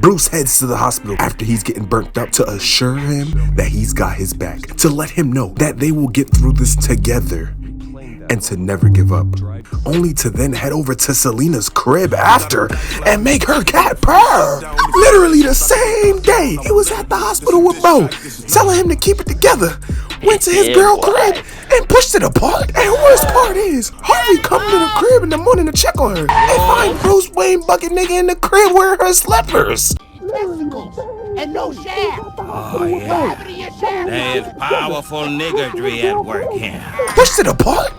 Bruce heads to the hospital after he's getting burnt up to assure him that he's got his back, to let him know that they will get through this together and to never give up, only to then head over to Selena's crib after and make her cat purr. Literally the same day he was at the hospital with Bo, telling him to keep it together. Went to his girl crib and pushed it apart. And the worst part is, Harvey come to the crib in the morning to check on her and find Bruce Wayne bucket nigga in the crib wearing her slippers. And no Sheff. Oh yeah, there's powerful niggardry at work here. Pushed it apart?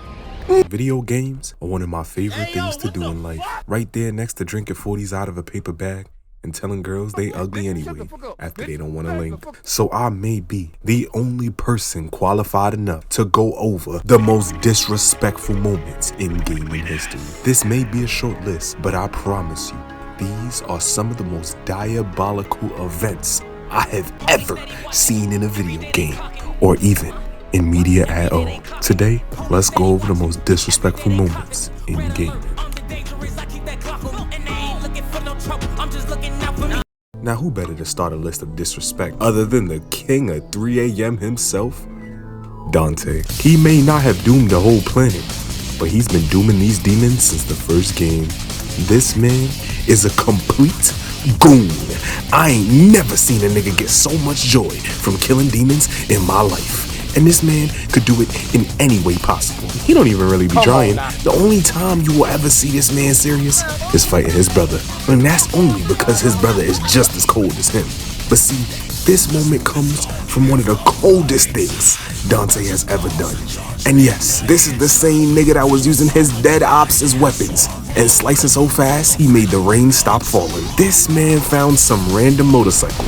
Video games are one of my favorite things to do in life. Right there next to drinking 40s out of a paper bag and telling girls they ugly anyway after they don't want to link. So I may be the only person qualified enough to go over the most disrespectful moments in gaming history. This may be a short list, but I promise you, these are some of the most diabolical events I have ever seen in a video game, or even in media at all. Today, let's go over the most disrespectful moments in gaming. Now, who better to start a list of disrespect other than the king of 3 a.m. himself? Dante. He may not have doomed the whole planet, but he's been dooming these demons since the first game. This man is a complete goon. I ain't never seen a nigga get so much joy from killing demons in my life. And this man could do it in any way possible. He don't even really be trying. The only time you will ever see this man serious is fighting his brother. And that's only because his brother is just as cold as him. But see, this moment comes from one of the coldest things Dante has ever done. And yes, this is the same nigga that was using his dead ops as weapons and slicing so fast he made the rain stop falling. This man found some random motorcycle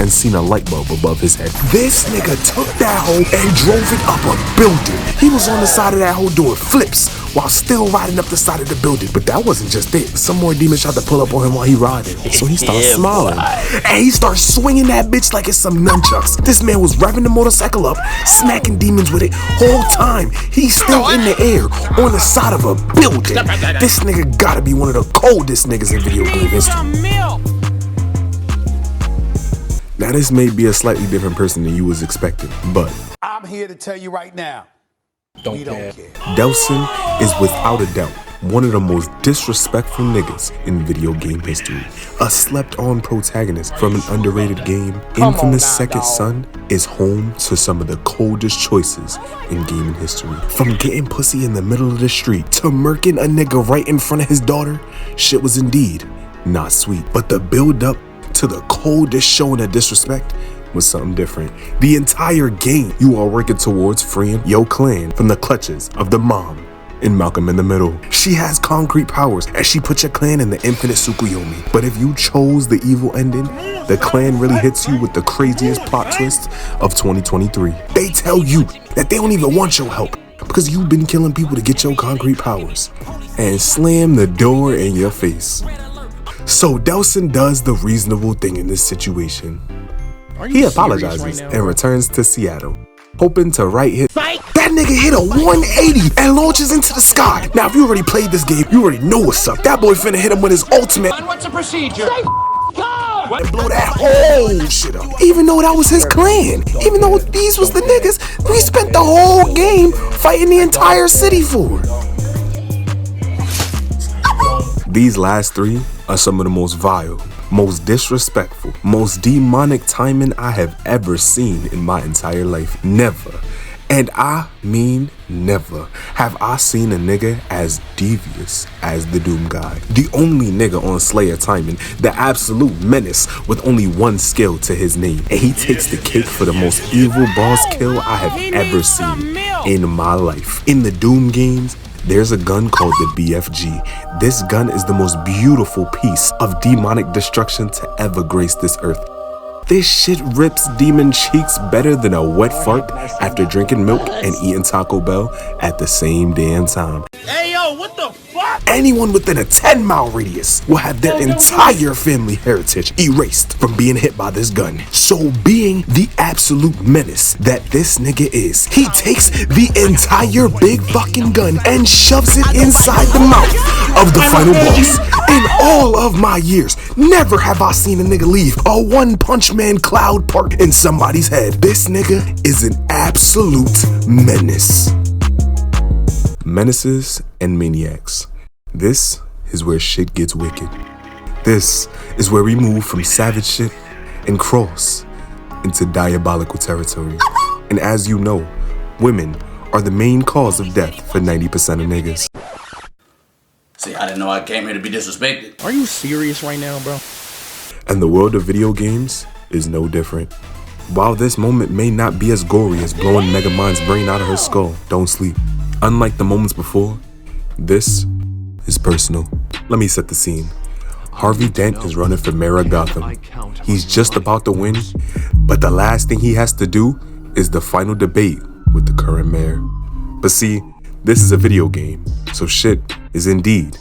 and seen a light bulb above his head. This nigga took that hoe and drove it up a building. He was on the side of that hoe doing flips while still riding up the side of the building. But that wasn't just it. Some more demons tried to pull up on him while he riding. So he started smiling. And he started swinging that bitch like it's some nunchucks. This man was revving the motorcycle up, smacking demons with it. Whole time, he's still in the air on the side of a building. This nigga gotta be one of the coldest niggas in video game history. Now this may be a slightly different person than you was expecting, but I'm here to tell you right now, we don't care. Delsin is without a doubt one of the most disrespectful niggas in video game history. A slept-on protagonist from an underrated game, Infamous Second Son is home to some of the coldest choices in gaming history. From getting pussy in the middle of the street to murking a nigga right in front of his daughter, shit was indeed not sweet. But the build-up to the coldest showing of disrespect was something different. The entire game, you are working towards freeing your clan from the clutches of the mom in Malcolm in the Middle. She has concrete powers and she put your clan in the infinite Tsukuyomi. But if you chose the evil ending, the clan really hits you with the craziest plot twist of 2023. They tell you that they don't even want your help because you've been killing people to get your concrete powers and slam the door in your face. So Delsin does the reasonable thing in this situation. He apologizes and returns to Seattle, hoping to right hit. That nigga hit a 180 and launches into the sky. Now, if you already played this game, you already know what's up. That boy finna hit him with his ultimate. What's the procedure? And blow that whole shit up. Even though that was his clan, even though these was the niggas we spent the whole game fighting the entire city for. These last three are some of the most vile, most disrespectful, most demonic timing I have ever seen in my entire life. Never, and I mean never, have I seen a nigga as devious as the Doom guy. The only nigga on Slayer timing, the absolute menace with only one skill to his name. And he takes the cake for the most evil boss kill I have ever seen in my life. In the Doom games, there's a gun called the BFG. This gun is the most beautiful piece of demonic destruction to ever grace this earth. This shit rips demon cheeks better than a wet fart after drinking milk and eating Taco Bell at the same damn time. Hey yo, what the fuck? Anyone within a 10-mile radius will have their entire family heritage erased from being hit by this gun. So being the absolute menace that this nigga is, he takes the entire big fucking gun and shoves it inside the mouth of the final boss. And In all of my years, never have I seen a nigga leave a one-punch man cloud park in somebody's head. This nigga is an absolute menace. Menaces and maniacs. This is where shit gets wicked. This is where we move from savage shit and cross into diabolical territory. And as you know, women are the main cause of death for 90% of niggas. See, I didn't know I came here to be disrespected. Are you serious right now, bro? And the world of video games is no different. While this moment may not be as gory as blowing Megamind's brain out of her skull, don't sleep. Unlike the moments before, this is personal. Let me set the scene. Harvey Dent is running for mayor of Gotham. He's just about to win, but the last thing he has to do is the final debate with the current mayor. But see, this is a video game, so shit is indeed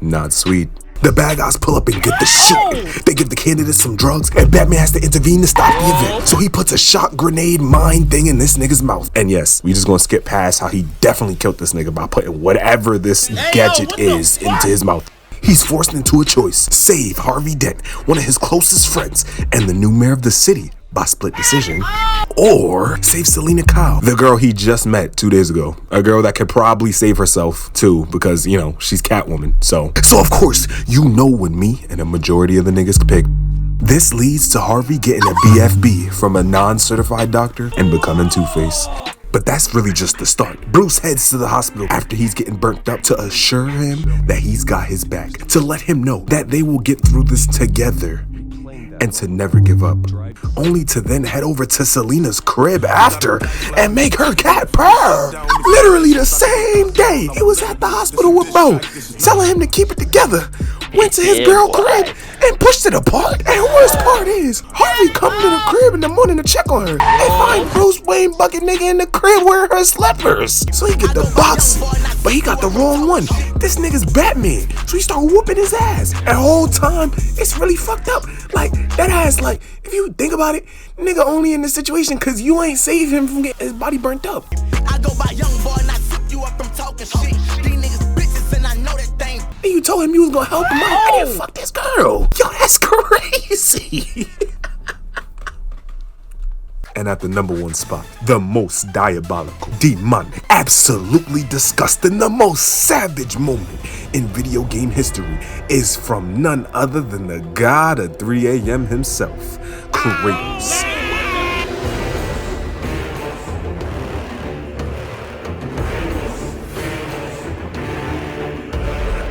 not sweet. The bad guys pull up and get the shooting. They give the candidates some drugs, and Batman has to intervene to stop the event. So he puts a shot grenade mine thing in this nigga's mouth. And yes, we just gonna skip past how he definitely killed this nigga by putting whatever this gadget is into his mouth. He's forced into a choice: save Harvey Dent, one of his closest friends, and the new mayor of the city by split decision, or save Selena Kyle, the girl he just met 2 days ago. A girl that could probably save herself too, because, you know, she's Catwoman. So of course, you know what me and a majority of the niggas could pick. This leads to Harvey getting a BFB from a non-certified doctor and becoming Two-Face. But that's really just the start. Bruce heads to the hospital after he's getting burnt up to assure him that he's got his back, to let him know that they will get through this together and to never give up, only to then head over to Selena's crib after and make her cat purr. Literally the same day he was at the hospital with Bo, telling him to keep it together. Went to his girl crib and pushed it apart. And the worst part is, Harvey come to the crib in the morning to check on her and find Bruce Wayne bucket nigga in the crib wearing her slippers. So he get the boxing, but he got the wrong one. This nigga's Batman, so he start whooping his ass. And the whole time, it's really fucked up. Like, that ass, like, if you think about it, nigga only in this situation cause you ain't save him from getting his body burnt up. I go by Youngboy and I zip you up from talking shit. These niggas bitches and I know that they ain't. And you told him you was gonna help him out and then fuck this girl. Yo, that's crazy. And at the #1 spot, the most diabolical, demonic, absolutely disgusting, the most savage moment in video game history is from none other than the god of 3 a.m. himself, Kratos.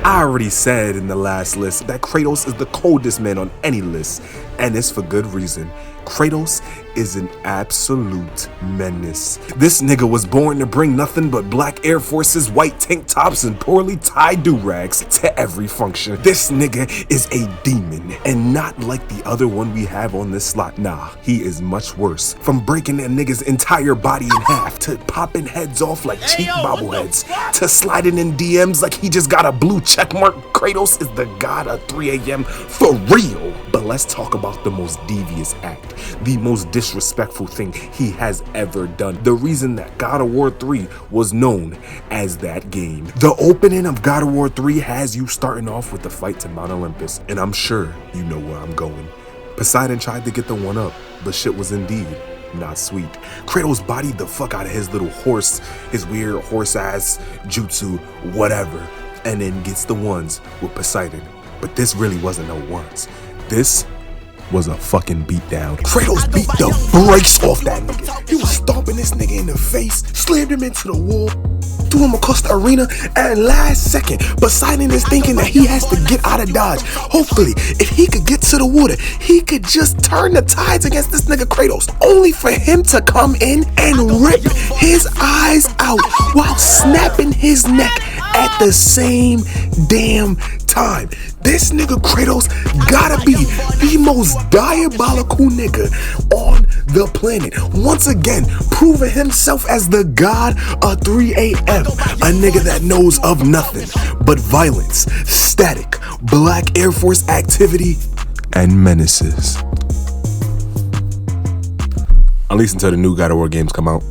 I already said in the last list that Kratos is the coldest man on any list, and it's for good reason. Kratos is an absolute menace. This nigga was born to bring nothing but black Air Forces, white tank tops, and poorly tied do-rags to every function. This nigga is a demon, and not like the other one we have on this slot. Nah, he is much worse. From breaking that nigga's entire body in half, to popping heads off like cheap bobbleheads, to sliding in DMs like he just got a blue checkmark. Kratos is the god of 3 a.m. for real. But let's talk about the most devious act, the most disrespectful thing he has ever done. The reason that God of War 3 was known as that game. The opening of God of War 3 has you starting off with the fight to Mount Olympus, and I'm sure you know where I'm going. Poseidon tried to get the one up, but shit was indeed not sweet. Kratos bodied the fuck out of his little horse, his weird horse ass jutsu, whatever, and then gets the ones with Poseidon. But this really wasn't no ones. This was a fucking beatdown. Kratos beat the brakes off that nigga. He was stomping this nigga in the face, slammed him into the wall, threw him across the arena, and last second, Poseidon is thinking that he has to get out of Dodge. Hopefully, if he could get to the water, he could just turn the tides against this nigga Kratos, only for him to come in and rip his eyes out while snapping his neck at the same damn time. This nigga Kratos gotta be the most diabolical nigga on the planet. Once again, proving himself as the god of 3 a.m. A nigga that knows of nothing but violence, static, black Air Force activity, and menaces. At least until the new God of War games come out.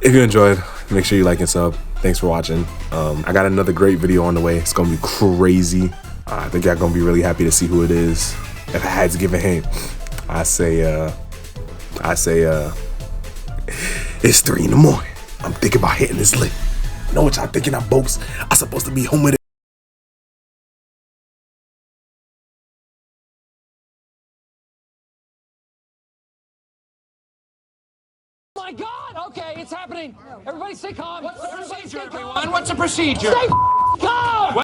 If you enjoyed, make sure you like and sub. Thanks for watching. I got another great video on the way. It's gonna be crazy. I think y'all gonna be really happy to see who it is. If I had to give a hint, I say it's 3 in the morning. I'm thinking about hitting this lick. Know what y'all thinking, I'm bogus. I'm supposed to be home with it. My God! Okay, it's happening. Everybody stay calm. What's the procedure, everyone? What's the procedure? Stay calm!